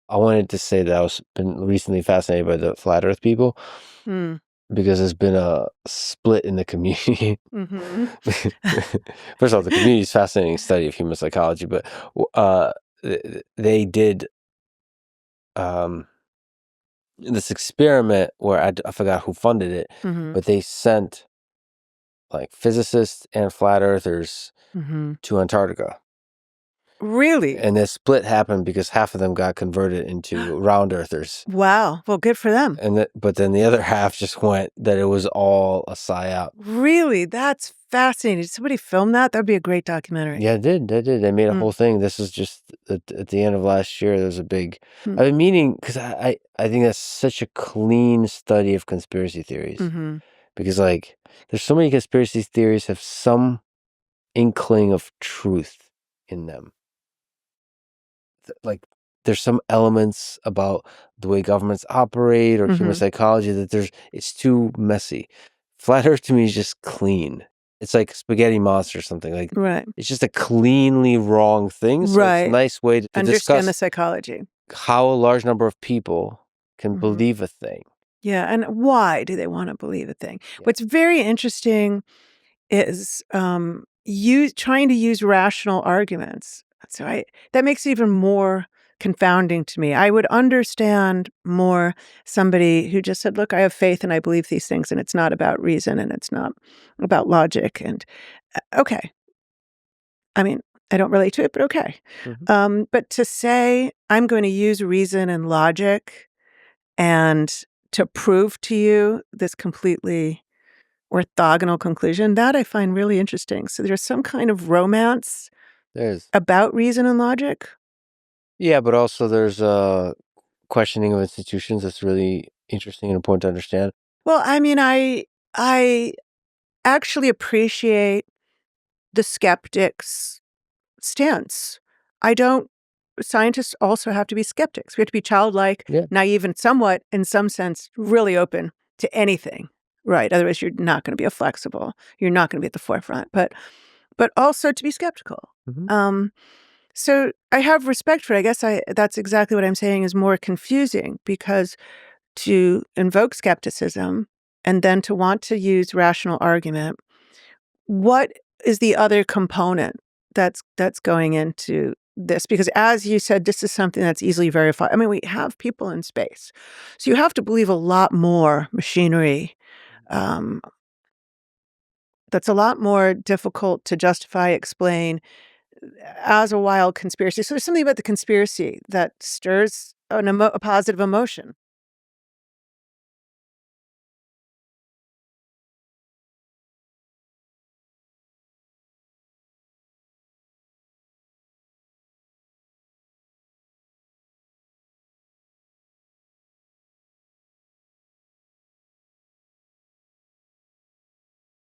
I wanted to say that I was been recently fascinated by the flat Earth people Mm. because there's been a split in the community. Mm-hmm. First of all, the community is fascinating study of human psychology, but they did this experiment where I forgot who funded it, Mm-hmm. but they sent like physicists and flat earthers Mm-hmm. to Antarctica. Really? And the split happened because half of them got converted into round earthers. Wow. Well, good for them. But then the other half just went that it was all a psyop. Really? That's fascinating. Did somebody film that? That'd be a great documentary. Yeah, they did. They made a Mm. whole thing. This is just at the end of last year. There was a big. Hmm. I've been meaning because I think that's such a clean study of conspiracy theories Mm-hmm. because like there's so many conspiracy theories have some inkling of truth in them. Like there's some elements about the way governments operate or human Mm-hmm. psychology that it's too messy. Flat Earth to me is just clean. It's like spaghetti monster or something. Like Right. it's just a cleanly wrong thing. So it's a Right. nice way to Understand the discuss psychology. how a large number of people can Mhm. believe a thing. Yeah. And why do they want to believe a thing? Yeah. What's very interesting is you trying to use rational arguments. So that makes it even more confounding to me. I would understand more somebody who just said, look, I have faith and I believe these things, and it's not about reason and it's not about logic. And okay. I mean, I don't relate to it, but okay. Mhm. But to say I'm going to use reason and logic and to prove to you this completely orthogonal conclusion, that I find really interesting. So there's some kind of romance There's about reason and logic? yeah, but also there's questioning of institutions that's really interesting and important to understand. Well, I mean, I actually appreciate the skeptic's stance. I don't Scientists also have to be skeptics. We have to be childlike, Yeah. naive, and somewhat, in some sense, really open to anything, right? Otherwise, you're not gonna be a flexible. You're not gonna be at the forefront, but also to be skeptical. Mhm. So I have respect for it. I guess that's exactly what I'm saying is more confusing because to invoke skepticism and then to want to use rational argument, what is the other component that's going into this? Because as you said, this is something that's easily verified. I mean, we have people in space. So you have to believe a lot more machinery. Um, that's a lot more difficult to justify, explain as a wild conspiracy. So there's something about the conspiracy that stirs a positive emotion.